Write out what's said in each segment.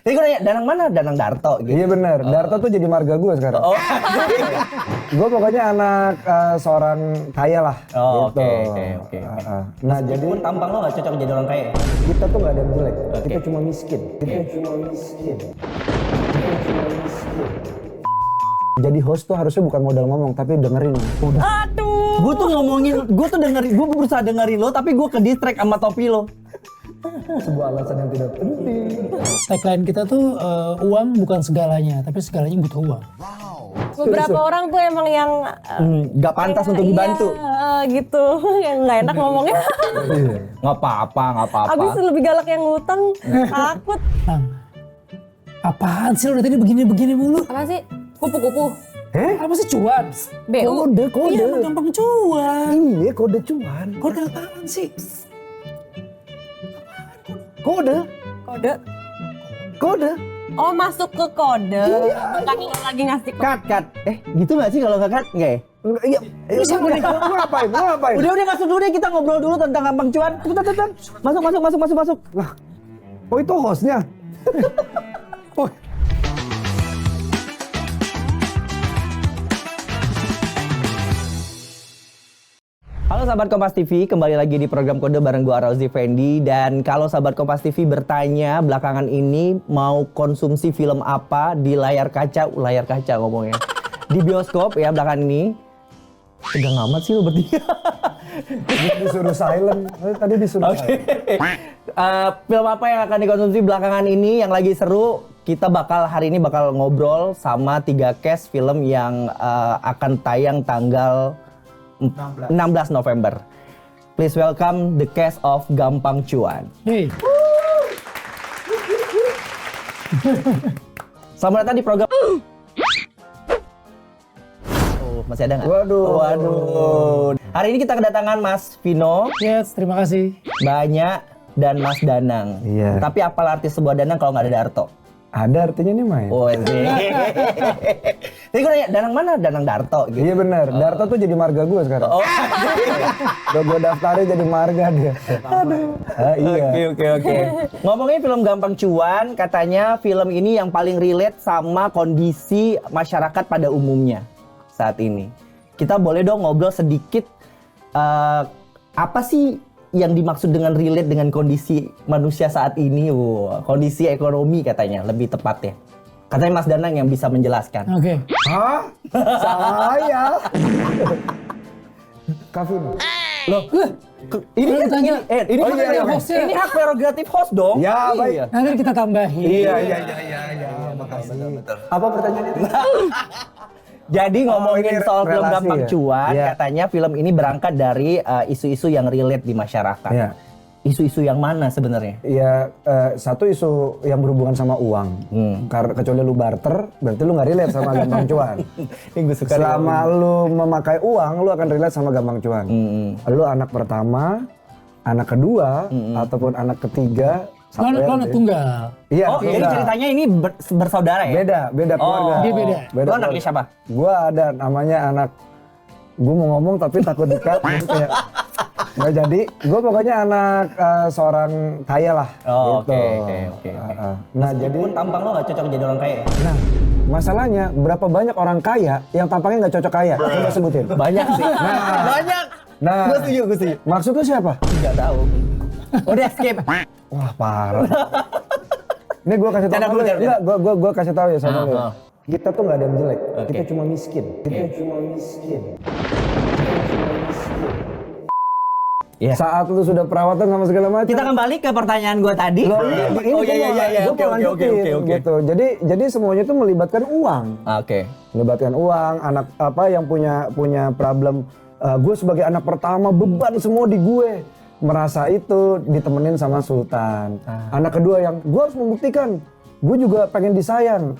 Tadi gue nanya, Danang mana? Danang Darto gitu. Iya benar, Darto tuh jadi marga gue sekarang. Oh. Gue pokoknya anak seorang kaya lah. Oh, gitu. Oke. Nah jadi Pun tampang lo gak cocok jadi orang kaya. kita tuh nggak ada yang jelek, Oke. kita cuma miskin. Jadi host tuh harusnya bukan modal ngomong, tapi dengerin. Udah. Aduh. Gue tuh dengerin, gue berusaha dengerin lo, tapi gue ke distract sama topi lo. Sebuah alasan yang tidak penting. Tagline kita tuh uang bukan segalanya, tapi segalanya butuh uang. Beberapa orang tuh emang yang Gak pantas untuk dibantu. iya, gitu. Yang nggak enak ngomongnya. Nggak apa-apa. Abis lebih galak yang ngutang, takut. Nah, apaan sih lo dari tadi begini mulu? Apa sih? Kupu-kupu. Apa sih cuan? BU. Kode. Iya, emang gampang cuan. Iya, kode cuan. Kode apaan sih? Kode. Oh, masuk ke kode. Bukan lo lagi ngasih kode. Cut. Gitu nggak sih kalau nggak cut? Nggak ya? Iya. Siapa nih? Lu ngapain? Udah masuk dulu deh, kita ngobrol dulu tentang gampang cuan. Cepetan. Masuk. Lah, oh itu hostnya. Oh. Halo sahabat Kompas TV, kembali lagi di program Kode bareng gua Arauzi Fendi. Dan kalau sahabat Kompas TV bertanya belakangan ini mau konsumsi film apa di layar kaca ngomongnya. Di bioskop ya belakangan ini. Tegang amat sih lo bertiga. Disuruh silent. Tadi disuruh silent. Film apa yang akan dikonsumsi belakangan ini yang lagi seru? Kita hari ini bakal ngobrol sama 3 cast film yang akan tayang tanggal 16 November. Please welcome the cast of Gampang Cuan. Hey, Selamat datang di program. Oh, masih ada nggak? Waduh. Hari ini kita kedatangan Mas Vino, yes, terima kasih. Banyak, dan Mas Danang. Iya. Tapi apalah arti sebuah Danang kalau nggak ada Darto? Ada artinya nih, Mai. Oh, Tadi gue nanya, Danang mana? Danang Darto gitu. Iya benar, Darto tuh jadi marga gue sekarang. Oh. Udah gue daftarin jadi marga dia. Aduh. Iya. Oke. Ngomongin film Gampang Cuan, katanya film ini yang paling relate sama kondisi masyarakat pada umumnya saat ini. Kita boleh dong ngobrol sedikit apa sih yang dimaksud dengan relate dengan kondisi manusia saat ini? Kondisi ekonomi katanya lebih tepat ya. Katanya Mas Danang yang bisa menjelaskan. Oke. Hah? Saya? Kavin. Loh, ini hostnya. ini hak prerogatif host dong. Ya, baik. Nanti kita tambahin. Iya. Makasih. Apa pertanyaannya? Jadi ngomongin ini soal film relasi Gampang ya? Cuan, Iya. katanya film ini berangkat dari isu-isu yang relate di masyarakat. Iya. Isu-isu yang mana sebenarnya? Ya, satu isu yang berhubungan sama uang. Kecuali lu barter, berarti lu nggak relate sama Gampang Cuan. Ini gue suka. Selama lu memakai uang, lu akan relate sama Gampang Cuan. Lu anak pertama, anak kedua, ataupun anak ketiga. Lo anak tunggal. Iya, Oh, jadi ceritanya ini bersaudara ya? Beda keluarga. Dia beda. Lo anaknya siapa? Gua ada namanya anak. Gua mau ngomong tapi takut dikat. Jadi kayak nggak jadi. Gua pokoknya anak seorang kaya lah. Oh, gitu. oke. Nah jadi, Pun tampang lo gak cocok jadi orang kaya? nah masalahnya berapa banyak orang kaya yang tampangnya nggak cocok kaya? Coba sebutin. Banyak sih. Banyak. Nah, Gue setuju. maksud lu siapa? Gak tahu. Udah skip. Wah parah. Ini gua kasih tahu. Canda dulu, canda. Enggak, gua kasih tahu ya sama lu. Kita tuh nggak ada yang jelek. Oke. Kita cuma miskin. Iya. Saat lu sudah perawatan sama segala macam. Kita kembali ke pertanyaan gue tadi. Loh, Oh iya. Oke. Gitu. Jadi semuanya itu melibatkan uang. Oke. Melibatkan uang, anak apa yang punya problem. Gue sebagai anak pertama beban semua di gue. Merasa itu ditemenin sama Sultan. Anak kedua yang gue harus membuktikan. Gue juga pengen disayang,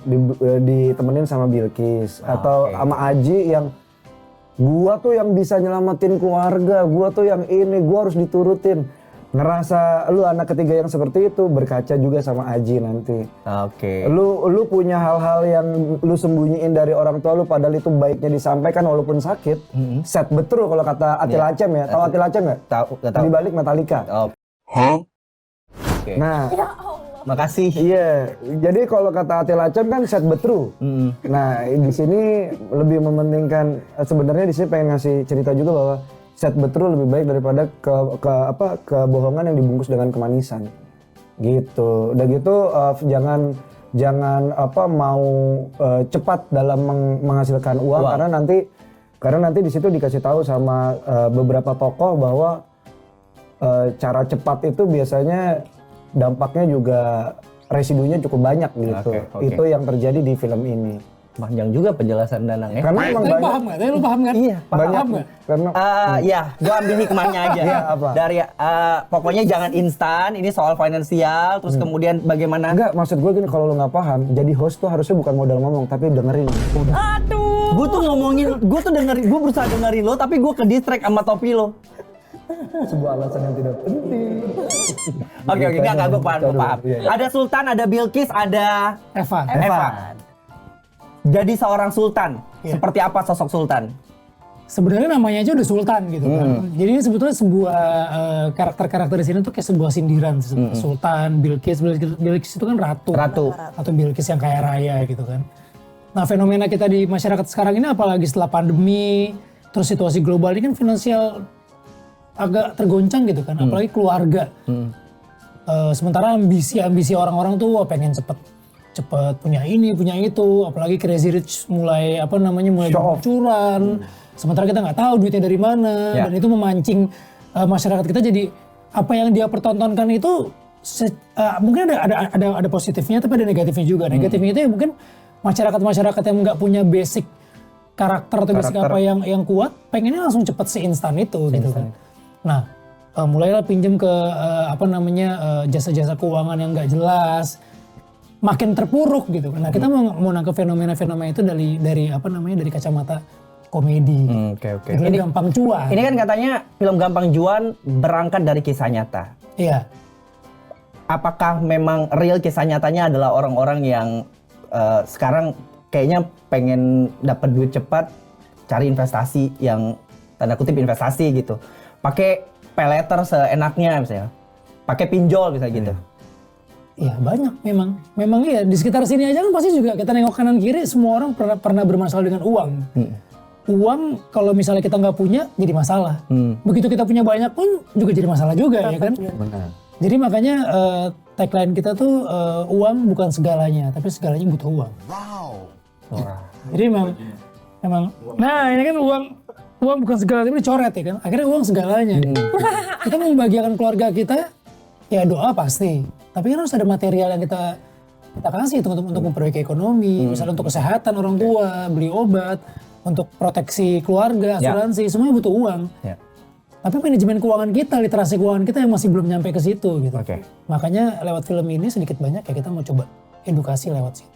ditemenin sama Bilkis atau sama Aji yang gua tuh yang bisa nyelamatin keluarga, gua tuh yang ini, gua harus diturutin. Ngerasa lu anak ketiga yang seperti itu, berkaca juga sama Aji nanti. Oke. Lu punya hal-hal yang lu sembunyiin dari orang tua lu padahal itu baiknya disampaikan walaupun sakit. Set betul kalau kata Atil Acem ya. Tahu Atil Acem nggak? Tahu. Di balik Metallica. Oke. Nah, Makasih. Iya, jadi kalau kata Atila Can kan set betru. Nah, di sini lebih mementingkan sebenarnya di sini pengen ngasih cerita juga bahwa set betru lebih baik daripada kebohongan yang dibungkus dengan kemanisan. Gitu. Udah gitu jangan mau cepat dalam menghasilkan uang karena nanti di situ dikasih tahu sama beberapa tokoh bahwa cara cepat itu biasanya dampaknya juga residunya cukup banyak gitu. Oke. Itu yang terjadi di film ini. Panjang juga penjelasan Danang ya. Karena emang Tapi banyak, paham nggak? Tapi lu paham kan? Iya, banyak paham nggak? karena Ya, gue ambil hikmahnya aja. Iya, apa? Dari pokoknya jangan instan. Ini soal finansial. Terus kemudian bagaimana? enggak, maksud gue gini, kalau lu nggak paham, jadi host tuh harusnya bukan modal ngomong tapi dengerin. Aduh. Gue tuh ngomongin, gue tuh dengerin, gue berusaha dengerin lo, tapi gue ke distract sama topi lo. Sebuah alasan yang tidak penting. Oke, enggak, gue paham. Iya. Ada Sultan, ada Bilqis, ada Evan. Evan. Jadi seorang sultan, Iya. seperti apa sosok sultan? Sebenarnya namanya aja udah sultan gitu kan. Jadi ini sebetulnya sebuah karakter-karakter di sini tuh kayak sebuah sindiran. Sultan, Bilqis itu kan ratu. Atau Bilqis yang kaya raya gitu kan. Nah, fenomena kita di masyarakat sekarang ini apalagi setelah pandemi, terus situasi global ini kan finansial agak tergoncang gitu kan, apalagi keluarga. Sementara ambisi orang-orang tuh pengen cepet punya ini, punya itu, apalagi Crazy Rich mulai mulai bocoran. Sementara kita nggak tahu duitnya dari mana, dan itu memancing masyarakat kita jadi apa yang dia pertontonkan itu mungkin ada positifnya tapi ada negatifnya juga. Negatifnya itu ya mungkin masyarakat yang nggak punya basic karakter atau basic apa yang kuat, pengennya langsung cepet seinstan itu gitu kan. Nah, mulailah pinjam ke jasa-jasa keuangan yang nggak jelas, makin terpuruk gitu. Nah, kita mau nangkep fenomena-fenomena itu dari kacamata komedi. Oke. Ini gampang cuan. Ini kan katanya film Gampang Cuan berangkat dari kisah nyata. Iya. Apakah memang real kisah nyatanya adalah orang-orang yang sekarang kayaknya pengen dapat duit cepat, cari investasi yang tanda kutip investasi gitu. Pakai paylater seenaknya misalnya. Pakai pinjol misalnya gitu. Iya banyak memang iya di sekitar sini aja kan pasti juga kita nengok kanan kiri semua orang pernah bermasalah dengan uang. Uang kalau misalnya kita nggak punya jadi masalah. Begitu kita punya banyak pun juga jadi masalah juga ya kan. Benar. Jadi makanya tagline kita tuh uang bukan segalanya tapi segalanya butuh uang. Wow. Jadi memang nah ini kan uang bukan segalanya tapi dicoret ya kan. Akhirnya uang segalanya. Kita mau membahagiakan keluarga kita ya doa pasti. Tapi kan harus ada material yang kita kasih itu untuk memperbaiki ekonomi, misalnya untuk kesehatan orang tua, beli obat, untuk proteksi keluarga, asuransi, semuanya butuh uang. Tapi manajemen keuangan kita, literasi keuangan kita yang masih belum nyampe ke situ gitu. Makanya lewat film ini sedikit banyak ya kita mau coba edukasi lewat situ.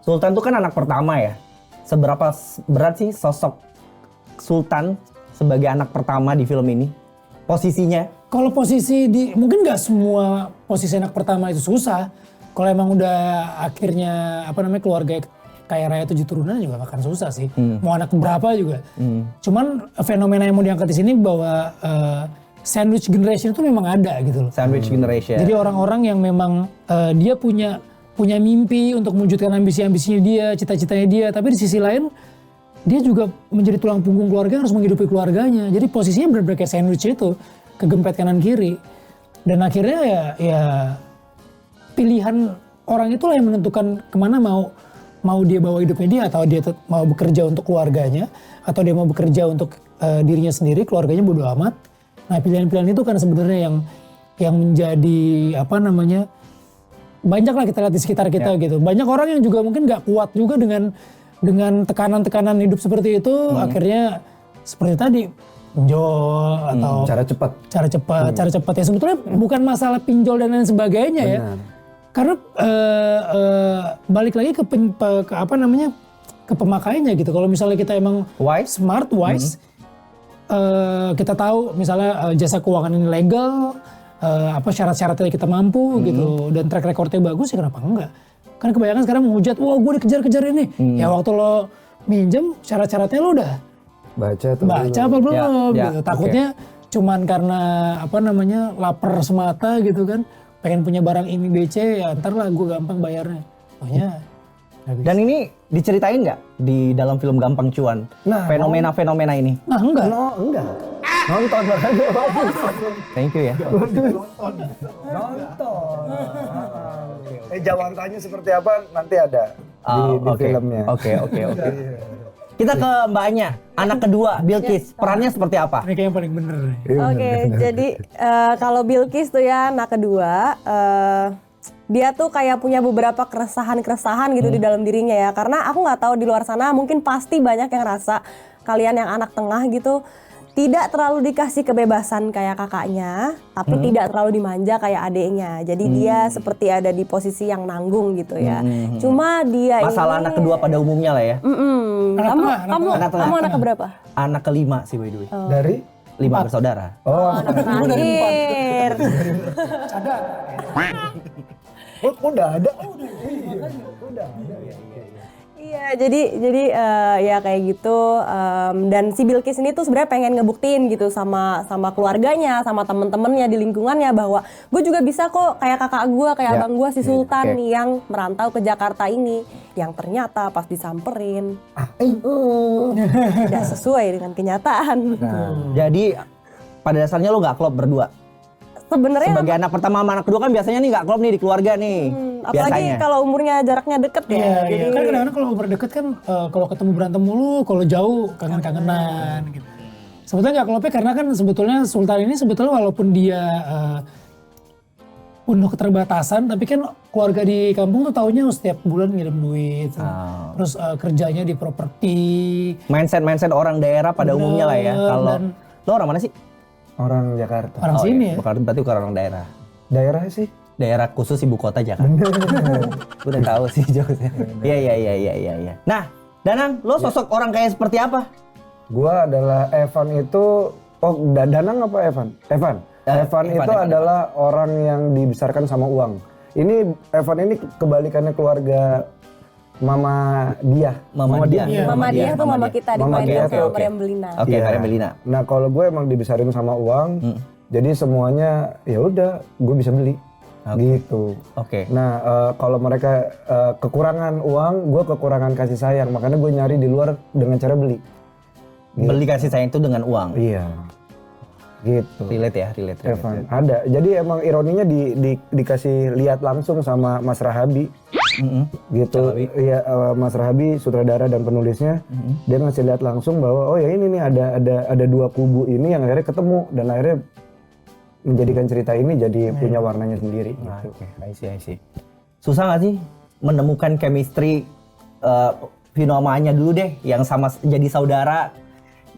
Sultan tuh kan anak pertama ya. Seberapa berat sih sosok Sultan sebagai anak pertama di film ini? Posisinya? Kalau posisi mungkin nggak semua posisi anak pertama itu susah. Kalau emang udah akhirnya keluarga kaya raya 7 turunan juga gak akan susah sih. Mau anak berapa juga. Cuman fenomena yang mau diangkat di sini bahwa sandwich generation itu memang ada gitu loh. Sandwich generation. Jadi orang-orang yang memang dia punya mimpi untuk mewujudkan ambisi-ambisinya dia, cita-citanya dia. Tapi di sisi lain dia juga menjadi tulang punggung keluarga, harus menghidupi keluarganya. Jadi posisinya benar-benar kayak sandwich itu. Kegempet kanan kiri, dan akhirnya ya pilihan orang itulah yang menentukan kemana mau dia bawa hidupnya dia, atau dia mau bekerja untuk keluarganya, atau dia mau bekerja untuk dirinya sendiri, keluarganya bodo amat. Nah pilihan-pilihan itu kan sebenarnya yang menjadi banyak lah kita lihat di sekitar kita gitu. Banyak orang yang juga mungkin nggak kuat juga dengan tekanan-tekanan hidup seperti itu, akhirnya seperti tadi. Pinjol atau cara cepat ya sebetulnya bukan masalah pinjol dan lain sebagainya. Benar. Ya karena balik lagi ke pemakaiannya gitu. Kalau misalnya kita emang smart wise, kita tahu misalnya jasa keuangan ini legal, syarat-syaratnya kita mampu gitu, dan track recordnya bagus ya kenapa enggak. Kan kebanyakan sekarang menghujat, wah gue dikejar-kejar ini. Ya waktu lo minjem syarat-syaratnya lo udah baca apa belum gitu. Takutnya cuman karena lapar semata gitu kan, pengen punya barang ini BC ya ntar lah gue gampang bayarnya. Pokoknya Dan ini diceritain nggak di dalam film Gampang Cuan? Nah, fenomena-fenomena ini. nah enggak. Enggak. Nonton makanya bagus. Thank you ya. Nonton. Jawabannya seperti apa nanti ada di Oke. filmnya. Oke. Kita ke mbaknya, anak kedua Bilqis. Perannya seperti apa? Ini kayak yang paling bener nih. Oke, jadi kalau Bilqis tuh ya anak kedua, dia tuh kayak punya beberapa keresahan-keresahan gitu di dalam dirinya ya. Karena aku nggak tahu di luar sana mungkin pasti banyak yang rasa kalian yang anak tengah gitu tidak terlalu dikasih kebebasan kayak kakaknya, tapi tidak terlalu dimanja kayak adiknya. Jadi dia seperti ada di posisi yang nanggung gitu ya. Cuma dia Masalah ini, anak kedua pada umumnya lah ya. Anak tengah, anak kamu anak keberapa? Anak kelima sih by the way. Dari 5 bersaudara. Oh, Terakhir. udah ada. Iya, jadi ya kayak gitu. Dan si Bilqis ini tuh sebenarnya pengen ngebuktiin gitu sama keluarganya, sama temen-temennya di lingkungannya bahwa gue juga bisa kok kayak kakak gue, kayak abang gue si Sultan nih yang merantau ke Jakarta ini, yang ternyata pas disamperin tidak sesuai dengan kenyataan. Nah, jadi pada dasarnya lo nggak klop berdua. Sebenarnya Sebagai anak pertama sama anak kedua kan biasanya nih nggak klop nih di keluarga nih. apalagi biasanya. kalau umurnya jaraknya deket ya. Iya, Jadi kan kadang-kadang kalau berdeket kan kalau ketemu berantem mulu, kalau jauh kangen-kangenan gitu. Sebetulnya nggak klopnya karena kan sebetulnya Sultan ini sebetulnya walaupun dia penuh keterbatasan, tapi kan keluarga di kampung tuh taunya setiap bulan ngirim duit. Terus kerjanya di properti. Mindset orang daerah pada umumnya lah ya. Kalau dan- lo orang mana sih? Orang Jakarta. Orang sini ya. Bukan, berarti bukan orang daerah. Daerah sih. Daerah khusus ibu kota Jakarta. Udah tahu sih jokesnya. Iya. Nah, Danang, lo sosok orang kayak seperti apa? Gua adalah Evan itu, Danang apa Evan? Evan. Evan itu adalah orang yang dibesarkan sama uang. Ini Evan ini kebalikannya keluarga Mama dia. Mama dia. Iya. Mama dia tuh mama kita Mama dimainin dia sama tuh, Mariam Belina. Oke, Iya. Mariam Belina. Nah kalau gue emang dibesarin sama uang, jadi semuanya ya udah gue bisa beli, gitu. Oke. Nah kalau mereka kekurangan uang, gue kekurangan kasih sayang, makanya gue nyari di luar dengan cara beli. Beli kasih sayang itu dengan uang. Iya, gitu. Relate ya. Evan ada. Jadi emang ironinya dikasih lihat langsung sama Mas Rahabi, gitu. Iya, Mas Rahabi sutradara dan penulisnya, dia ngasih lihat langsung bahwa oh ya ini nih ada dua kubu ini yang akhirnya ketemu dan akhirnya menjadikan cerita ini jadi punya warnanya sendiri. Gitu. Oke, I see. Susah nggak sih menemukan chemistry Vino sama Anya dulu deh, yang sama jadi saudara,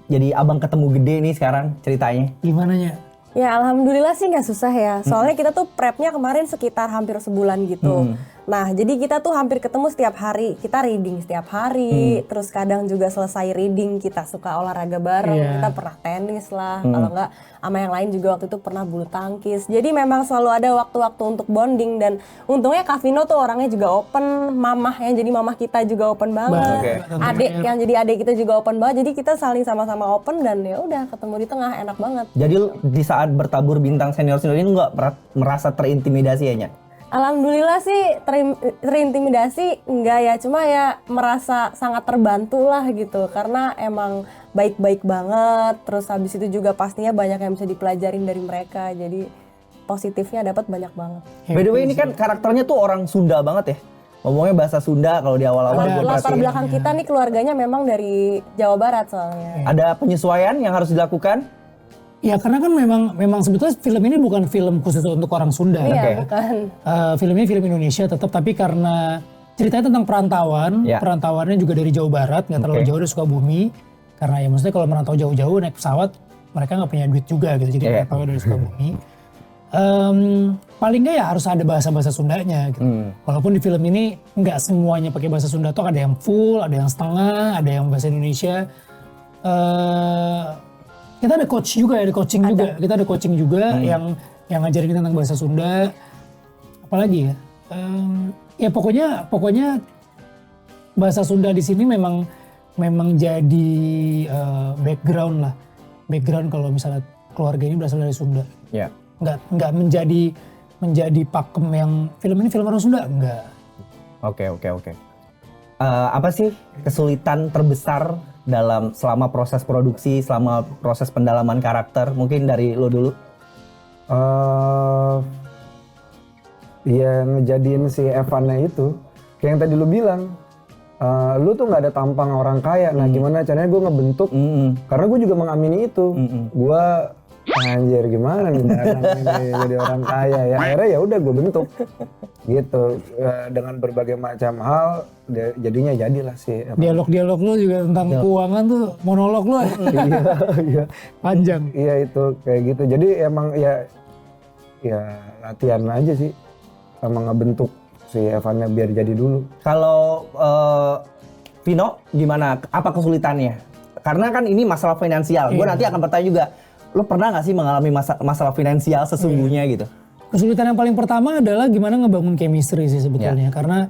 jadi abang ketemu gede nih sekarang ceritanya. Gimana nya? Ya alhamdulillah sih nggak susah ya. Soalnya kita tuh prepnya kemarin sekitar hampir sebulan gitu. Nah jadi kita tuh hampir ketemu setiap hari. Kita reading setiap hari. Terus kadang juga selesai reading kita suka olahraga bareng. Iya. Kita pernah tenis lah. Kalau nggak sama yang lain juga waktu itu pernah bulu tangkis. Jadi memang selalu ada waktu-waktu untuk bonding. Dan untungnya Kak Vino tuh orangnya juga open. Mamah yang jadi mamah kita juga open banget. Oke. Adik yang jadi adik kita juga open banget. Jadi kita saling sama-sama open dan ya udah ketemu di tengah enak banget. Jadi di saat bertabur bintang senior ini nggak merasa terintimidasi ya, Nya? Alhamdulillah sih terintimidasi enggak ya, cuma ya merasa sangat terbantu lah gitu karena emang baik-baik banget, terus habis itu juga pastinya banyak yang bisa dipelajarin dari mereka, jadi positifnya dapat banyak banget. By the way ini kan karakternya tuh orang Sunda banget ya, ngomongnya bahasa Sunda kalau di awal-awal gue Latar perhatiin. belakang kita nih keluarganya memang dari Jawa Barat soalnya. Ada penyesuaian yang harus dilakukan? Ya karena kan memang sebetulnya film ini bukan film khusus untuk orang Sunda. Iya, bukan. Film ini film Indonesia tetap, tapi karena ceritanya tentang perantauan, Ya. perantauannya juga dari Jawa Barat, nggak terlalu jauh dari Sukabumi. Karena ya maksudnya kalau merantau jauh-jauh naik pesawat, mereka nggak punya duit juga gitu, jadi merantau dari Sukabumi. Paling nggak ya harus ada bahasa-bahasa Sundanya gitu. Walaupun di film ini nggak semuanya pakai bahasa Sunda, tuh ada yang full, ada yang setengah, ada yang bahasa Indonesia. Kita ada coach juga, ada coaching juga. Kita ada coaching juga yang ngajarin kita tentang bahasa Sunda. Apalagi ya? Ya pokoknya bahasa Sunda di sini memang jadi background lah. Background kalau misalnya keluarga ini berasal dari Sunda. Ya. Nggak menjadi menjadi pakem yang film ini film orang Sunda, enggak. Oke. Apa sih kesulitan terbesar selama proses produksi, selama proses pendalaman karakter? Mungkin dari lo dulu. Ya ngejadiin si Evannya itu, kayak yang tadi lu bilang, lu tuh nggak ada tampang orang kaya. Nah gimana caranya gue ngebentuk? Karena gue juga mengamini itu. Gue anjir gimana nih jadi orang kaya ya. Akhirnya ya udah gue bentuk gitu dengan berbagai macam hal. Jadinya jadilah si Evan. Dialog-dialog lu juga tentang keuangan tuh monolog lu. Iya. Panjang. Iya itu kayak gitu. Jadi emang ya latihan aja sih. Emang ngebentuk si Evannya biar jadi dulu. Kalau Vino gimana? Apa kesulitannya? Karena kan ini masalah finansial. Gue nanti akan bertanya juga. Lo pernah nggak sih mengalami masalah finansial sesungguhnya gitu? Kesulitan yang paling pertama adalah gimana ngebangun chemistry sih sebetulnya. Karena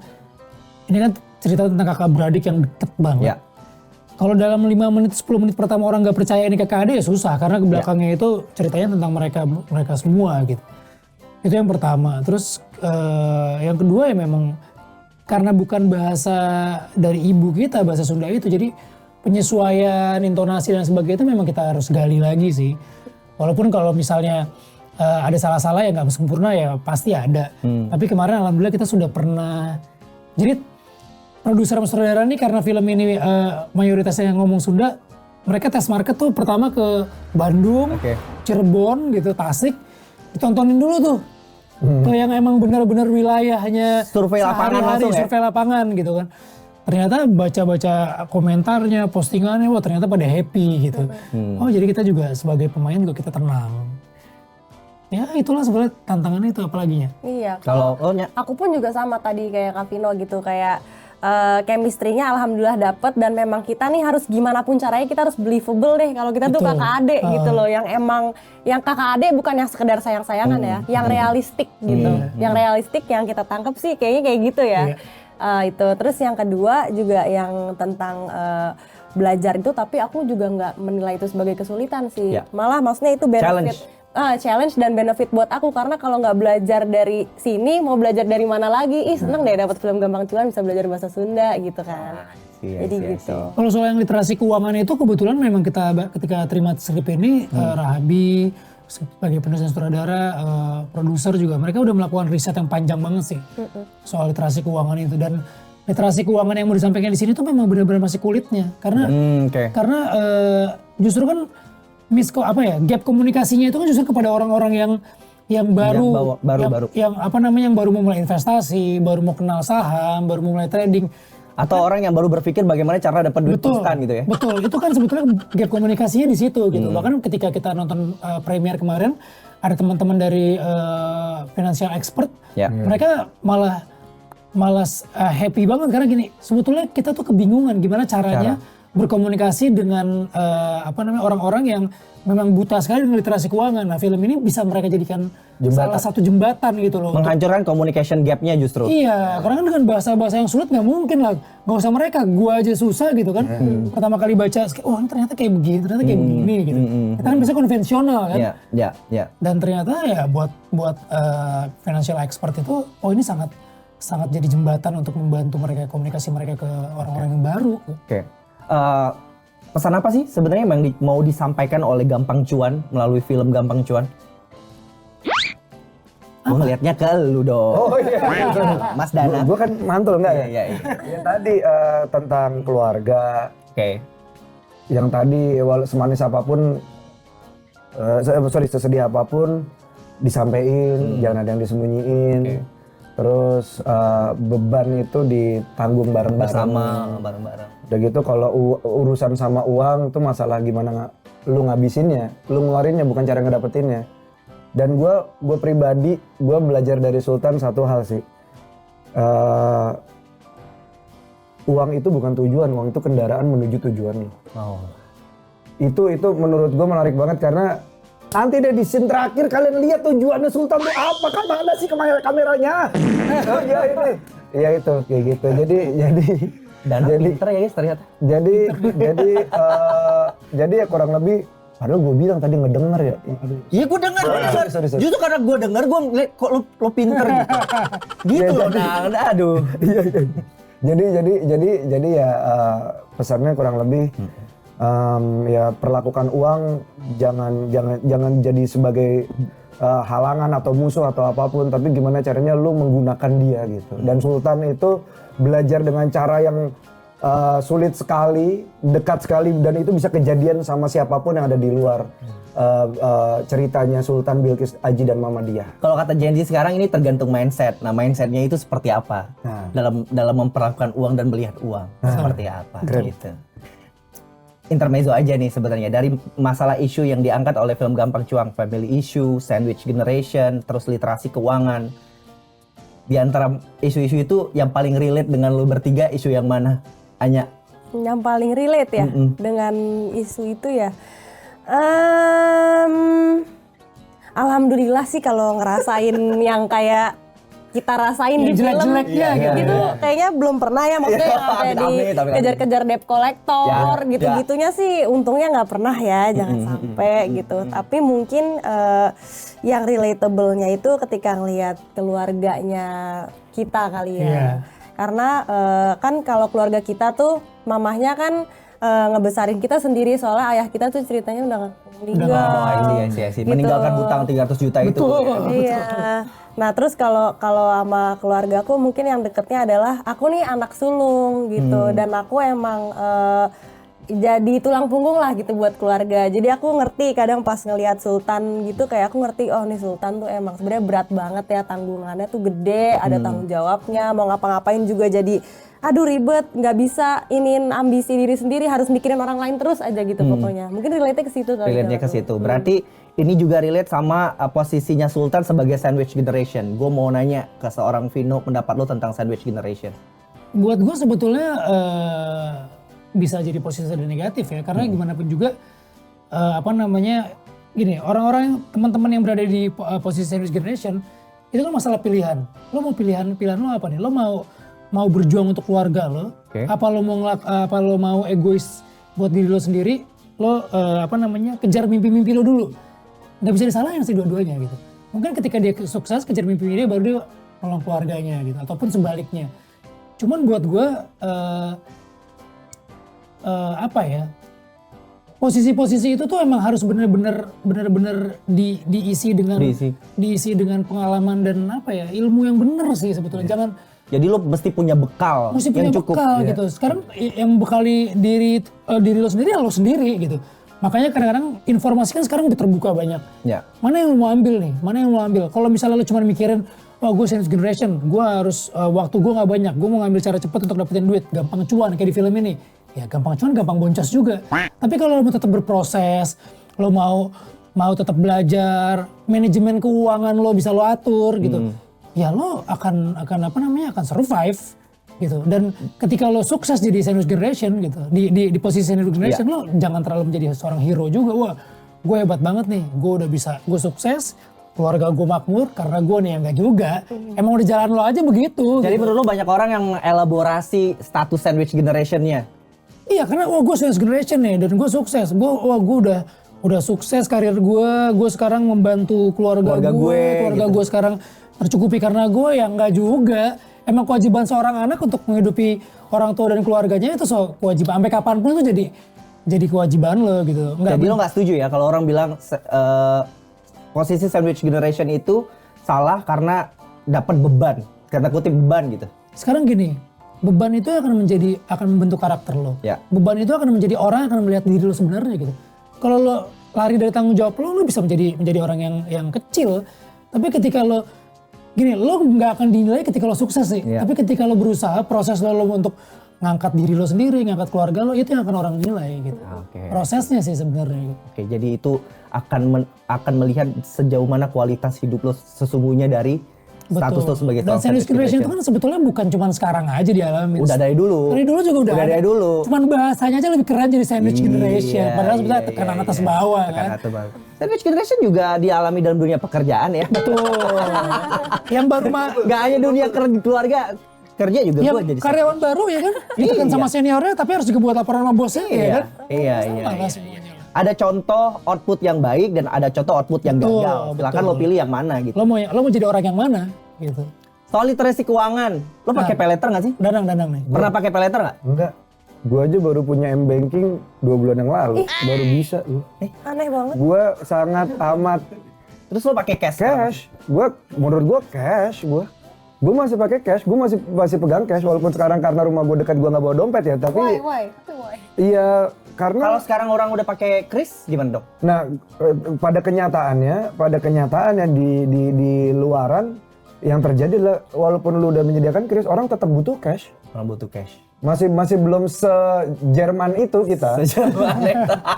ini kan cerita tentang kakak beradik yang deket banget. Kalau dalam 5 menit, 10 menit pertama orang nggak percaya ini kakak adik ya susah. Karena ke belakangnya itu ceritanya tentang mereka semua gitu. Itu yang pertama. Terus yang kedua ya memang karena bukan bahasa dari ibu kita, bahasa Sunda itu. Jadi penyesuaian, intonasi dan sebagainya itu memang kita harus gali lagi sih. Walaupun kalau misalnya ada salah-salah ya nggak sempurna ya pasti ada. Tapi kemarin alhamdulillah kita sudah pernah. Jadi produser sama sutradara ini karena film ini mayoritasnya yang ngomong Sunda. Mereka tes market tuh pertama ke Bandung, Cirebon gitu, Tasik. Ditontonin dulu tuh ke yang emang benar-benar wilayahnya Survei lapangan langsung ya? Survei lapangan gitu kan. Ternyata baca-baca komentarnya, postingannya, wah ternyata pada happy gitu. Oh jadi kita juga sebagai pemain juga kita tenang. Ya itulah sebenarnya tantangannya itu apalaginya. Iya. Kalau aku pun juga sama tadi kayak Kak Vino gitu, kayak chemistry-nya alhamdulillah dapet, dan memang kita nih harus gimana pun caranya kita harus believable deh kalau kita tuh kakak adik gitu loh, yang emang yang kakak adik bukan yang sekedar sayang-sayangan ya, yang realistik gitu. Yang realistik yang kita tangkap sih kayaknya kayak gitu ya. Itu terus yang kedua juga yang tentang belajar itu, tapi aku juga nggak menilai itu sebagai kesulitan sih. Malah maksudnya itu benefit. Challenge dan benefit buat aku, karena kalau nggak belajar dari sini mau belajar dari mana lagi? Seneng deh dapat film Gampang Cuan bisa belajar bahasa Sunda gitu kan. Jadi gitu. Kalau soal yang literasi keuangan itu kebetulan memang kita ketika terima skrip ini Rahabi sebagai penulis dan sutradara, produser juga mereka udah melakukan riset yang panjang banget sih soal literasi keuangan itu. Dan literasi keuangan yang mau disampaikan di sini tuh memang benar-benar masih kulitnya karena justru kan gap komunikasinya itu kan justru kepada orang-orang yang baru yang baru mau mulai investasi, baru mau kenal saham, baru mau mulai trading, atau orang yang baru berpikir bagaimana cara dapat duit instan gitu ya. Betul, itu kan sebetulnya gap komunikasinya di situ gitu. Bahkan ketika kita nonton premier kemarin ada teman-teman dari financial expert, mereka malah happy banget karena gini, sebetulnya kita tuh kebingungan gimana caranya berkomunikasi dengan orang-orang yang memang buta sekali dengan literasi keuangan. Nah film ini bisa mereka jadikan salah satu jembatan gitu loh. Menghancurkan communication gap-nya justru. Iya, karena kan dengan bahasa-bahasa yang sulit nggak mungkin lah. Nggak usah mereka, gua aja susah gitu kan. Pertama kali baca, oh ini ternyata kayak begini, ternyata kayak begini gitu. Kita kan biasanya konvensional kan. Iya. Dan ternyata ya buat financial expert itu, oh ini sangat jadi jembatan untuk membantu mereka komunikasi mereka ke orang-orang yang baru. Pesan apa sih sebenarnya yang mau disampaikan oleh Gampang Cuan melalui film Gampang Cuan? Gue ngeliatnya ke lu dong. Oh iya. Mas Dana. Gue kan mantul enggak ya? Iya. Yang tadi tentang keluarga. Yang tadi semanis apapun, sesedih apapun disampaikan, jangan ada yang disembunyiin. Terus beban itu ditanggung bareng-bareng. Udah gitu kalau urusan sama uang tuh masalah gimana lu ngabisinnya, lu ngeluarinnya bukan cara ngedapetinnya. Dan gue pribadi, gue belajar dari Sultan satu hal sih. Uang itu bukan tujuan, uang itu kendaraan menuju tujuan lo. Itu menurut gue menarik banget karena nanti deh di scene terakhir kalian lihat tujuannya Sultan tuh apa, kan mana sih kameranya? Oh iya ini. Iya itu kayak gitu. Jadi pinter ya guys ternyata. Jadi ya kurang lebih Padahal gue bilang tadi ngedenger ya. Aduh. Iya gue denger. sorry. Justru karena gue denger gue ngeliat kok lo pinter gitu. Gitu loh, nah, aduh. Iya. Jadi ya pesannya kurang lebih ya perlakukan uang jangan jadi sebagai halangan atau musuh atau apapun, tapi gimana caranya lu menggunakan dia gitu. Dan Sultan itu belajar dengan cara yang sulit sekali, dekat sekali, dan itu bisa kejadian sama siapapun yang ada di luar ceritanya Sultan, Bilqis, Aji, dan Mama Dia. Kalau kata Gen Z sekarang ini tergantung mindset. Nah, mindsetnya itu seperti apa? Nah. Dalam memperlakukan uang dan melihat uang seperti apa Keren. gitu. Intermezzo aja nih sebenarnya dari masalah isu yang diangkat oleh film Gampang Cuan, family issue, sandwich generation, terus literasi keuangan. Di antara isu-isu itu yang paling relate dengan lu bertiga isu yang mana? Anya? Yang paling relate ya dengan isu itu ya. Alhamdulillah sih kalau ngerasain yang kayak kita rasain di film jelek-jeleknya gitu kayaknya belum pernah ya, maksudnya yang sampai dikejar-kejar debt collector gitu-gitunya sih untungnya nggak pernah ya, jangan sampai gitu. Tapi mungkin yang relatable-nya itu ketika ngelihat keluarganya kita kali ya. Karena kan kalau keluarga kita tuh mamahnya kan ngebesarin kita sendiri, soalnya ayah kita tuh ceritanya udah meninggal. Iya sih. Gitu. Meninggalkan hutang 300 juta itu. Iya. Nah terus kalau sama keluargaku mungkin yang deketnya adalah aku nih anak sulung gitu, dan aku emang jadi tulang punggung lah gitu buat keluarga. Jadi aku ngerti kadang pas ngelihat Sultan gitu, kayak aku ngerti oh nih Sultan tuh emang sebenarnya berat banget ya, tanggungannya tuh gede, ada tanggung jawabnya, mau ngapa-ngapain juga jadi aduh ribet, nggak bisa iniin ambisi diri sendiri, harus mikirin orang lain terus aja gitu pokoknya. Mungkin relate ke situ kali. Relate-nya ke situ. Berarti ini juga relate sama posisinya Sultan sebagai sandwich generation. Gue mau nanya ke seorang Vino, pendapat lo tentang sandwich generation. Buat gue sebetulnya bisa jadi posisi dan negatif ya, karena gimana pun juga gini, orang-orang teman-teman yang berada di posisi sandwich generation itu kan masalah pilihan. Lo mau pilihan lo apa nih? Lo mau berjuang untuk keluarga lo, apa lo mau egois buat diri lo sendiri, lo kejar mimpi-mimpi lo dulu. Nggak bisa disalahin sih dua-duanya gitu. Mungkin ketika dia sukses kejar mimpi dia, baru dia nolong keluarganya gitu, ataupun sebaliknya. Cuman buat gue posisi-posisi itu tuh emang harus benar-benar diisi dengan pengalaman dan ilmu yang benar sih sebetulnya. Jangan, jadi lo mesti punya bekal yang cukup gitu. Sekarang yang bekali diri lo sendiri ya lo sendiri gitu. Makanya kadang-kadang informasi kan sekarang udah terbuka banyak. Ya. Mana yang lo mau ambil nih? Mana yang lo mau ambil? Kalau misalnya lo cuma mikirin, wah gue sandwich generation, gue harus waktu gue nggak banyak, gue mau ngambil cara cepat untuk dapetin duit, gampang cuan kayak di film ini. Ya gampang cuan, gampang boncos juga. Tapi kalau lo mau tetap berproses, lo mau tetap belajar, manajemen keuangan lo bisa lo atur gitu. Ya lo akan survive gitu. Dan ketika lo sukses jadi sandwich generation gitu, di posisi sandwich generation lo jangan terlalu menjadi seorang hero juga. Wah, gue hebat banget nih, gue sukses, keluarga gue makmur karena gue nih yang enggak juga. Emang udah jalan lo aja begitu. Jadi gitu. menurut lo banyak orang yang elaborasi status sandwich generationnya? Iya, karena gue sandwich generation nih dan gue sukses. Gue udah sukses karir gue sekarang membantu keluarga gue gitu. Gue sekarang tercukupi karena gue yang enggak juga. Emang kewajiban seorang anak untuk menghidupi orang tua dan keluarganya itu kewajiban. Sampai kapanpun itu jadi kewajiban lo gitu. Jadi lo nggak setuju ya kalau orang bilang posisi sandwich generation itu salah karena dapat beban, kata kutip beban gitu. Sekarang gini, beban itu akan membentuk karakter lo. Ya. Beban itu akan menjadi orang yang akan melihat diri lo sebenarnya gitu. Kalau lo lari dari tanggung jawab lo bisa menjadi orang yang kecil. Tapi ketika lo nggak akan dinilai ketika lo sukses sih. Yeah. Tapi ketika lo berusaha, proses lo untuk ngangkat diri lo sendiri, ngangkat keluarga lo, itu yang akan orang nilai gitu. Okay. Prosesnya sih sebenarnya. Oke, jadi itu akan melihat sejauh mana kualitas hidup lo sesungguhnya dari status lo sebagai Dan sandwich generation itu kan sebetulnya bukan cuma sekarang aja dialami. Udah dari dulu. Dari dulu juga udah ada. Dari dulu. Cuman bahasanya aja lebih keren jadi sandwich generation. Padahal sebetulnya tekanan atas bawah kan. Sandwich generation juga dialami dalam dunia pekerjaan ya. Betul. Yang baru nggak hanya dunia keluarga, kerja juga gue jadi karyawan baru ya kan. Ditekan sama seniornya tapi harus juga buat laporan sama bosnya ya kan. Iya. Ada contoh output yang baik dan ada contoh output yang Betul, gagal. Silakan betul. lo pilih yang mana gitu. Lo mau jadi orang yang mana gitu. Soal literasi keuangan, lo pakai paylater nggak sih? Danang nih. Pernah pakai paylater nggak? Enggak. Gua aja baru punya M-Banking 2 bulan yang lalu. Baru bisa lu. Aneh banget. Gua sangat amat Terus lo pakai cash? cash. Menurut gua cash gua. Gua masih pakai cash, gua masih pegang cash walaupun sekarang karena rumah gua dekat gua nggak bawa dompet ya, tapi Why? iya karena Kalau sekarang orang udah pakai kris, gimana dok? nah pada kenyataannya di luaran yang terjadi adalah walaupun lu udah menyediakan kris, orang tetap butuh cash. Orang butuh cash. Masih belum se-Jerman itu kita.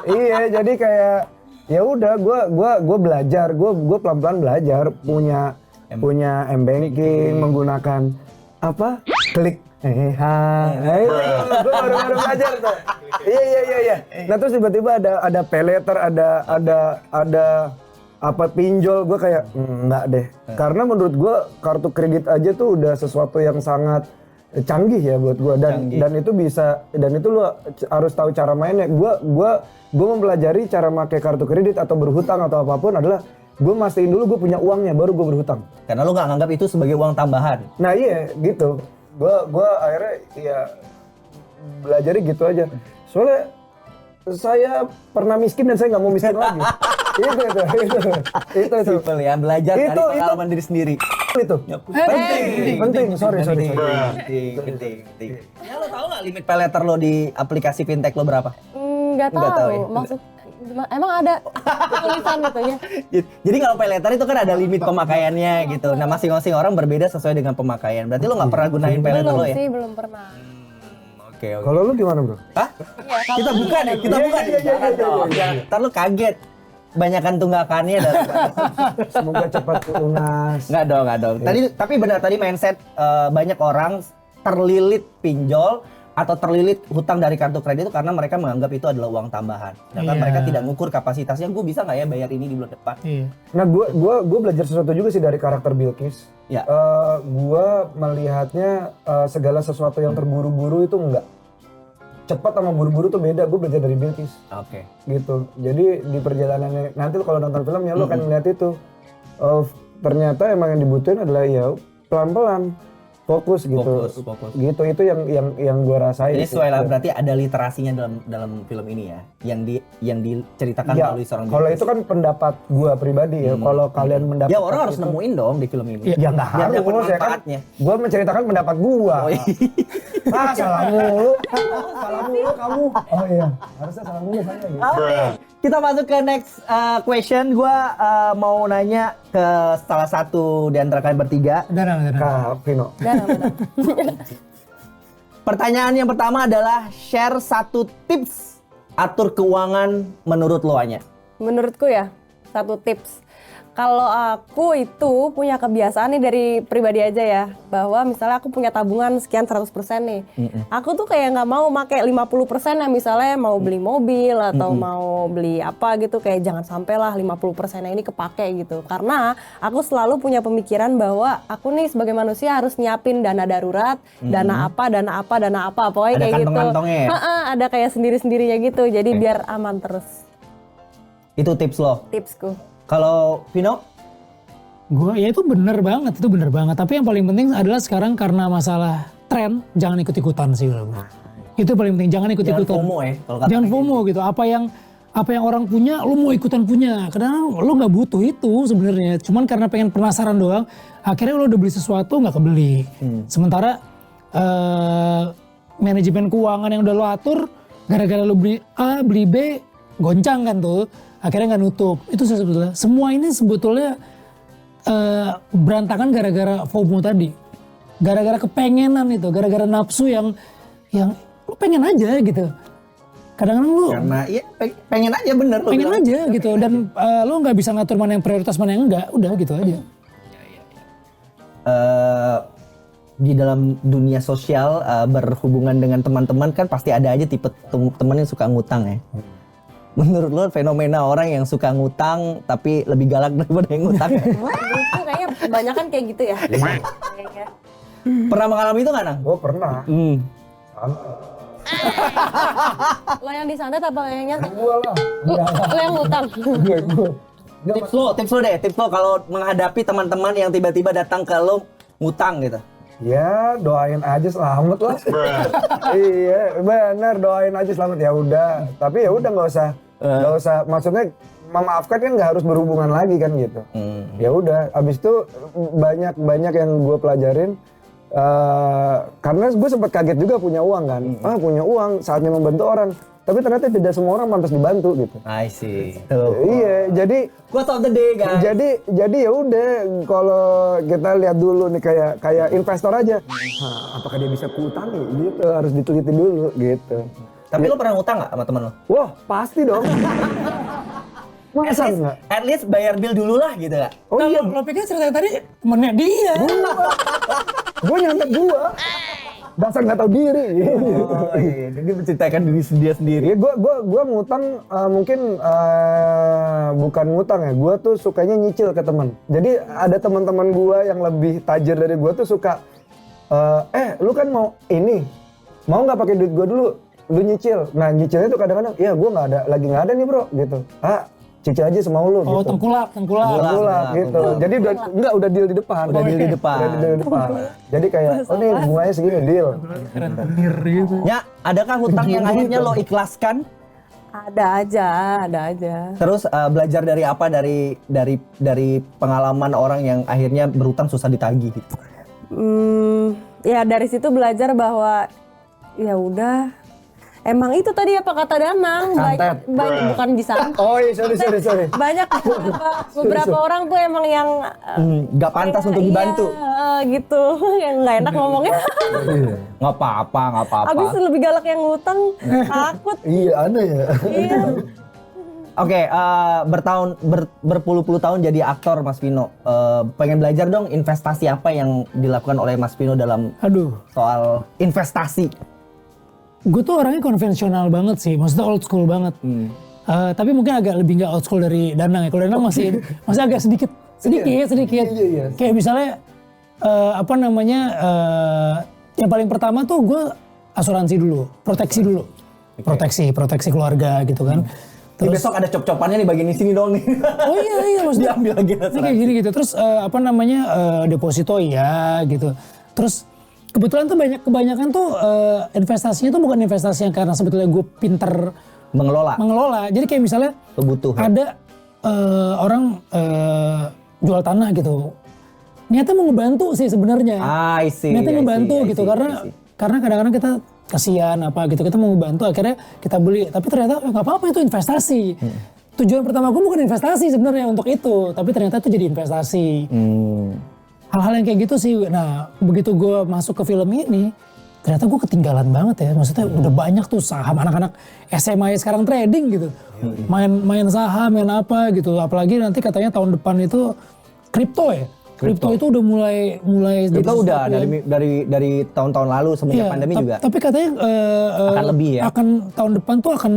Iya, jadi kayak ya udah gua belajar, gua pelan-pelan belajar punya M-Banking menggunakan apa? Klik gue baru belajar tuh. Iya. Nah terus tiba-tiba ada paylater, ada apa pinjol, gue kayak enggak deh. Karena menurut gue kartu kredit aja tuh udah sesuatu yang sangat canggih ya buat gue dan itu lu harus tahu cara mainnya. Gue mempelajari cara pakai kartu kredit atau berhutang atau apapun adalah gue mastiin dulu gue punya uangnya baru gue berhutang. Karena lo nggak nganggap itu sebagai uang tambahan. Nah iya gitu. Gue akhirnya ya belajarnya gitu aja. Soalnya saya pernah miskin dan saya nggak mau miskin lagi. Itu. Simple ya, belajar dari pengalaman diri sendiri. Itu. Penting. Sorry. Penting. Ya lo tau nggak limit paylater lo di aplikasi fintech lo berapa? Nggak Nggak tahu tahu. ya? Maksud emang ada tulisan gitu ya? Jadi kalau paylater itu kan ada limit pemakaiannya gitu. Nah masing-masing orang berbeda sesuai dengan pemakaian. Berarti lo nggak pernah gunain paylater lo ya? Belum pernah. Oke. Kalau lu gimana bro? Hah? Kita buka deh. Jangan dong. Ntar lo kaget. Banyakan tunggakannya Semoga cepat lunas. Nggak dong. Tapi benar tadi mindset banyak orang terlilit pinjol atau terlilit hutang dari kartu kredit itu karena mereka menganggap itu adalah uang tambahan. Sedangkan mereka tidak mengukur kapasitasnya. Gue bisa nggak ya bayar ini di bulan depan? Nah, gue belajar sesuatu juga sih dari karakter Bilqis. Ya. Gue melihatnya segala sesuatu yang terburu-buru itu enggak. Cepat sama buru-buru tuh beda. Gue belajar dari Bilqis. Oke. Gitu. Jadi di perjalanannya nanti lo kalau nonton filmnya lo akan melihat itu. Ternyata emang yang dibutuhin adalah ya pelan-pelan. Fokus gitu. Fokus. Gitu itu yang gue rasain. Jadi sesuai lah, berarti ada literasinya dalam film ini ya, yang diceritakan ya, melalui seorang kalau Bilqis. itu kan pendapat gue pribadi ya. Kalau kalian mendapat Ya orang harus nemuin dong di film ini. ya nggak Biar dapat harus ya kan. manfaatnya. Gue menceritakan pendapat gue. Oh, iya. Salah mulu kamu. Oh iya, harusnya salah mulu saya gitu. Oke, kita masuk ke next question. Gua mau nanya ke salah satu di antara kalian bertiga. Danang. Kak Vino. Pertanyaan yang pertama adalah share satu tips atur keuangan menurut lo Anya. Menurutku ya, satu tips. Kalau aku itu punya kebiasaan nih dari pribadi aja ya, bahwa misalnya aku punya tabungan sekian 100% nih. Aku tuh kayak nggak mau pakai 50% ya, misalnya mau beli mobil atau mau beli apa gitu, kayak jangan sampai lah 50% ini kepake gitu. Karena aku selalu punya pemikiran bahwa aku nih sebagai manusia harus nyiapin dana darurat, dana apa, pokoknya Ada kayak gitu. kantong-kantongnya ya? Ada kayak sendiri-sendirinya gitu, jadi biar aman terus. Itu tips lo. Tipsku. Kalau Vino? Ya itu bener banget. Tapi yang paling penting adalah sekarang karena masalah tren, jangan ikut-ikutan sih. Itu paling penting, jangan ikut-ikutan. Jangan FOMO ya. Kalau kata Jangan FOMO gitu. Apa yang orang punya, lo mau ikutan punya. Kadang lo nggak butuh itu sebenarnya. Cuman karena pengen penasaran doang, akhirnya lo udah beli sesuatu nggak kebeli. Sementara manajemen keuangan yang udah lo atur, gara-gara lo beli A, beli B, goncang kan tuh. Akhirnya nggak nutup. Itu sebetulnya. Semua ini sebetulnya berantakan gara-gara FOMO tadi. Gara-gara kepengenan itu, gara-gara nafsu yang lu pengen aja gitu. Kadang-kadang lu karena iya pengen aja bener. pengen aja gitu dan lu nggak bisa ngatur mana yang prioritas mana yang enggak, udah gitu aja. Di dalam dunia sosial berhubungan dengan teman-teman kan pasti ada aja tipe teman yang suka ngutang ya. Menurut lo fenomena orang yang suka ngutang tapi lebih galak daripada yang ngutang? Itu kayaknya kebanyakan kayak gitu ya. Kayaknya. Pernah mengalami itu nggak Nang? Gue pernah. Lo yang disantet apa lo yang nyantet? Gua lah. Lo yang ngutang. Tips lo kalau menghadapi teman-teman yang tiba-tiba datang ke lo ngutang gitu. Ya doain aja selamat lah. Iya benar, doain aja selamat ya udah. Tapi ya udah nggak usah. Maksudnya memaafkan kan nggak harus berhubungan lagi kan gitu. Ya udah. Abis itu banyak yang gue pelajarin. Karena gue sempat kaget juga punya uang kan. Punya uang saatnya membantu orang. Tapi ternyata tidak semua orang pantas dibantu gitu. I see. Iya, jadi Quote of the day guys. jadi ya udah kalau kita lihat dulu nih kayak investor aja. Apakah dia bisa kuutangi gitu, harus diteliti dulu gitu. Tapi lo pernah ngutang nggak sama temen lo? Wah, pasti dong. Masa enggak? At least bayar bill dulu lah gitu gak? Oh iya, Lo pikir ceritanya tadi temennya dia. gue nyantet gua. Dasar nggak tahu diri. Oh iya, dia menceritakan diri dia sendiri. Iya, gua ngutang mungkin bukan ngutang ya. Gua tuh sukanya nyicil ke teman. Jadi ada teman-teman gua yang lebih tajir dari gua tuh suka lu kan mau ini. Mau nggak pakai duit gua dulu? Lu nyicil. Nah, nyicilnya tuh kadang-kadang, "Iya, gua lagi nggak ada nih, Bro." gitu. Cicil aja semau lu Oh, gitu. tengkulak. Gitu. Jadi udah deal di depan. Udah deal di depan. Jadi kayak, "Oh nih bunganya segini, deal." Rentenir gitu. Ya, adakah hutang yang akhirnya lo ikhlaskan? Ada aja. Terus belajar dari apa dari pengalaman orang yang akhirnya berhutang susah ditagih gitu. Ya dari situ belajar bahwa ya udah. Emang itu tadi apa kata Danang, Santet. bukan bisa. Oh iya, sorry. Banyak beberapa orang tuh emang yang Gak pantas untuk dibantu. Iya, gitu, yang nggak enak ngomongnya. Nggak apa-apa. Abis lebih galak yang ngutang, takut. Iya, ada ya. Iya. Oke, berpuluh-puluh tahun jadi aktor Mas Vino. Pengen belajar dong investasi apa yang dilakukan oleh Mas Vino dalam soal investasi. Gue tuh orangnya konvensional banget sih, maksudnya old school banget. Tapi mungkin agak lebih nggak old school dari Danang ya. Kalau Danang masih agak sedikit. Iya. Kayak misalnya yang paling pertama tuh gue asuransi dulu, proteksi dulu, proteksi keluarga gitu kan. Terus besok ada cop-copannya nih bagian di sini dong nih. Oh iya maksudnya. Diambil lagi Ini kayak gini gitu. Terus deposito ya gitu. Terus kebetulan tuh kebanyakan tuh investasinya tuh bukan investasi yang karena sebetulnya gue pinter mengelola. Jadi kayak misalnya ada orang jual tanah gitu. Niatnya mau ngebantu sih sebenarnya. Niatnya ngebantu gitu karena kadang-kadang kita kasihan apa gitu, kita mau ngebantu akhirnya kita beli. Tapi ternyata nggak apa-apa, itu investasi. Tujuan pertama gue bukan investasi sebenarnya untuk itu, tapi ternyata itu jadi investasi. Hal-hal yang kayak gitu sih. Nah, begitu gue masuk ke film ini, ternyata gue ketinggalan banget ya. Maksudnya udah banyak tuh saham, anak-anak SMA sekarang trading gitu. Main saham, main apa gitu. Apalagi nanti katanya tahun depan itu kripto ya. Kripto itu udah mulai itu udah dari tahun-tahun lalu semenjak pandemi juga. Tapi katanya akan lebih ya. Tahun depan tuh akan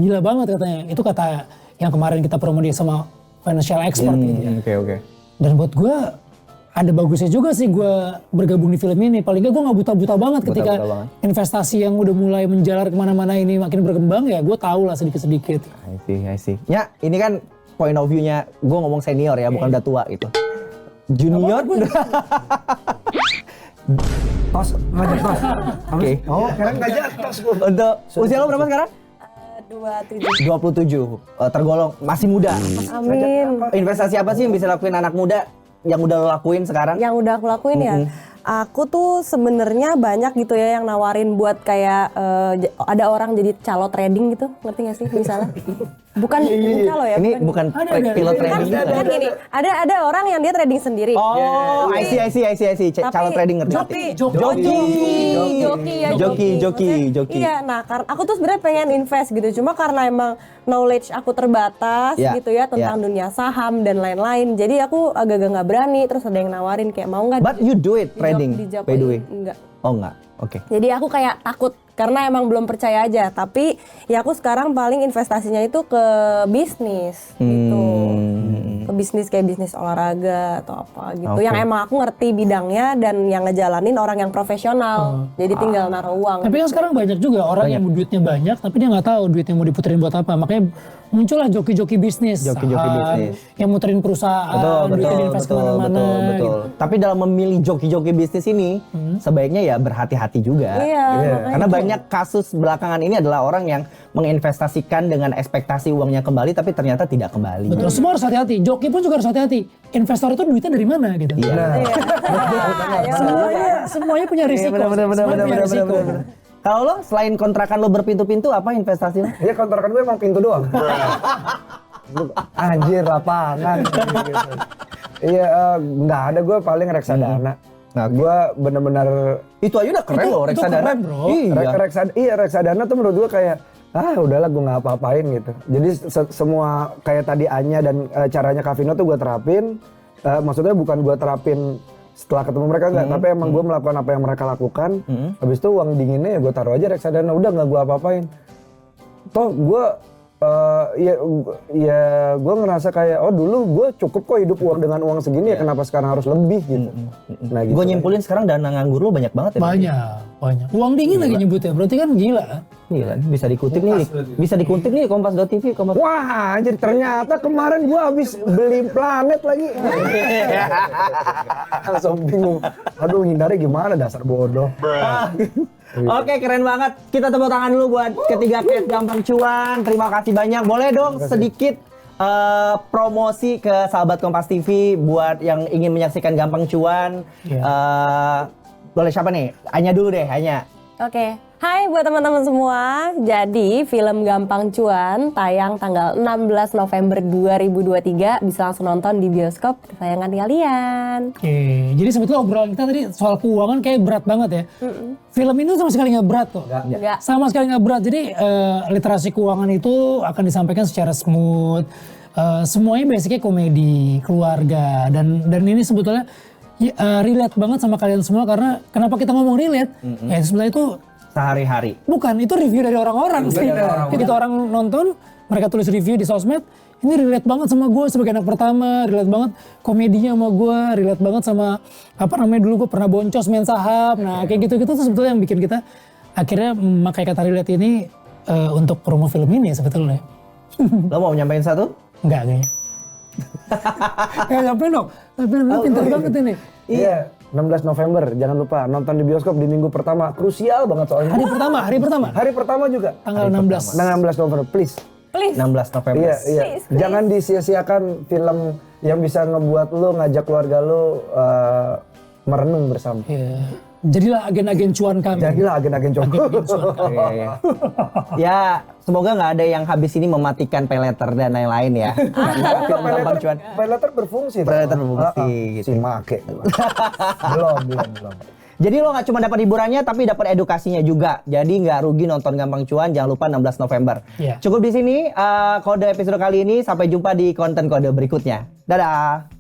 gila banget katanya. Itu kata yang kemarin kita promo dia sama financial expert gitu ya. Oke. Dan buat gue ada bagusnya juga sih gue bergabung di film ini. Paling gak gue gak buta-buta banget ketika investasi yang udah mulai menjalar kemana-mana ini makin berkembang ya gue tahu lah sedikit-sedikit. I see. Ya ini kan point of view-nya gue ngomong senior ya, bukan udah tua gitu. Junior Tos, ngajak tos. Oke. Oh, keren ngajak tos. Untuk usia lo berapa sekarang? 27. 27. Tergolong masih muda. Amin. Investasi apa sih yang bisa lakuin anak muda yang udah lo lakuin sekarang? Yang udah aku lakuin ya, aku tuh sebenarnya banyak gitu ya yang nawarin buat kayak ada orang jadi calo trading gitu, ngerti gak sih misalnya? Bukan calo ya. Ini bukan pilot trading. Kan gini, ada orang yang dia trading sendiri. Oh, I see. Calo trading ngerti. Joki. Iya, nah aku tuh sebenarnya pengen invest gitu, cuma karena emang knowledge aku terbatas gitu ya tentang dunia saham dan lain-lain. Jadi aku agak-agak nggak berani. Terus ada yang nawarin kayak mau nggak? But you do it trading, by the way? Enggak. Oh enggak, oke. Jadi aku kayak takut karena emang belum percaya aja. Tapi ya aku sekarang paling investasinya itu ke bisnis gitu. Ke bisnis kayak bisnis olahraga atau apa gitu. Yang emang aku ngerti bidangnya dan yang ngejalanin orang yang profesional. Jadi tinggal naruh uang. Tapi kan sekarang banyak juga orang yang duitnya banyak tapi dia nggak tahu duitnya mau diputerin buat apa. Makanya muncullah joki-joki bisnis. Joki-joki bisnis. Yang muterin perusahaan, duitnya diinvest kemana-mana. Betul. Tapi dalam memilih joki-joki bisnis ini, sebaiknya ya berhati-hati juga. Iya, Karena banyak kasus belakangan ini adalah orang yang menginvestasikan dengan ekspektasi uangnya kembali, tapi ternyata tidak kembali. Betul, semua harus hati-hati. Joki pun juga harus hati-hati. Investor itu duitnya dari mana gitu. Semuanya punya risiko. Semuanya punya risiko. Kalau lo selain kontrakan lo berpintu-pintu, apa investasi lo? Ya kontrakan gue emang pintu doang. Anjir lapangan. Gitu. Iya, nggak ada, gue paling reksadana. Nah, gue bener-bener Itu aja udah keren loh, itu reksadana. keren, bro. Iya. reksadana tuh menurut gue kayak udahlah gue nggak apa-apain gitu. Jadi semua kayak tadi Anya dan caranya Kavino tuh gue terapin. Maksudnya bukan gue terapin setelah ketemu mereka enggak, tapi emang gue melakukan apa yang mereka lakukan. Habis itu uang dinginnya ya gue taruh aja reksadana, udah nggak gue apa-apain. Toh gue gue ngerasa kayak dulu gue cukup kok hidup dengan uang segini ya kenapa sekarang harus lebih gitu. Nah, gitu. Gue nyimpulin sekarang dana nganggur lo banyak banget ya. Banyak. Uang dingin lagi nyebutnya, berarti kan gila. Gila, bisa dikutip nih. Bisa dikutip nih Kompas.tv. Wah, anjir ternyata kemarin gue habis beli planet lagi. Langsung bingung. Aduh, hindarnya gimana dasar bodoh. Oke, keren banget. Kita tepuk tangan dulu buat ketiga case Gampang Cuan. Terima kasih banyak. Boleh dong sedikit promosi ke sahabat Kompas TV buat yang ingin menyaksikan Gampang Cuan. Boleh siapa nih? Anya dulu deh, Anya. Oke. Hai buat teman-teman semua. Jadi film Gampang Cuan tayang tanggal 16 November 2023. Bisa langsung nonton di bioskop kesayangan kalian. Oke, jadi sebetulnya obrolan kita tadi soal keuangan kayak berat banget ya. Film ini sama sekali nggak berat kok. Nggak. Sama sekali nggak berat. Jadi literasi keuangan itu akan disampaikan secara smooth. Semuanya basicnya komedi, keluarga, dan ini sebetulnya relate banget sama kalian semua. Karena kenapa kita ngomong relate? Ya sebenarnya itu sehari-hari. bukan, itu review dari orang-orang sih. Ketika orang nonton, mereka tulis review di sosmed, ini relate banget sama gue sebagai anak pertama, relate banget komedinya sama gue, relate banget sama dulu gue pernah boncos main saham. Nah kayak gitu-gitu tuh sebetulnya yang bikin kita akhirnya memakai kata relate ini untuk promo film ini sebetulnya. Lo mau nyampein satu? Enggak kayaknya. Nyampein dong. Lu pintar banget ini. Iya, 16 November jangan lupa nonton di bioskop di minggu pertama. Krusial banget soalnya. Hari pertama juga. tanggal 16. 16 November, please. 16 November. Iya. Please. Jangan disia-siakan film yang bisa ngebuat lu ngajak keluarga lu merenung bersama. Iya. Jadilah agen-agen cuan kami. Jadilah agen-agen cowok. Iya. Ya, semoga nggak ada yang habis ini mematikan pay letter dan lain-lain ya. Karena film Gampang Cuan. Paylater berfungsi. Paylater berfungsi, gitu. Si make. belum. Jadi lo nggak cuma dapat hiburannya, tapi dapat edukasinya juga. Jadi nggak rugi nonton Gampang Cuan. Jangan lupa 16 November. Iya. Cukup di sini kode episode kali ini. Sampai jumpa di konten kode berikutnya. Dadah.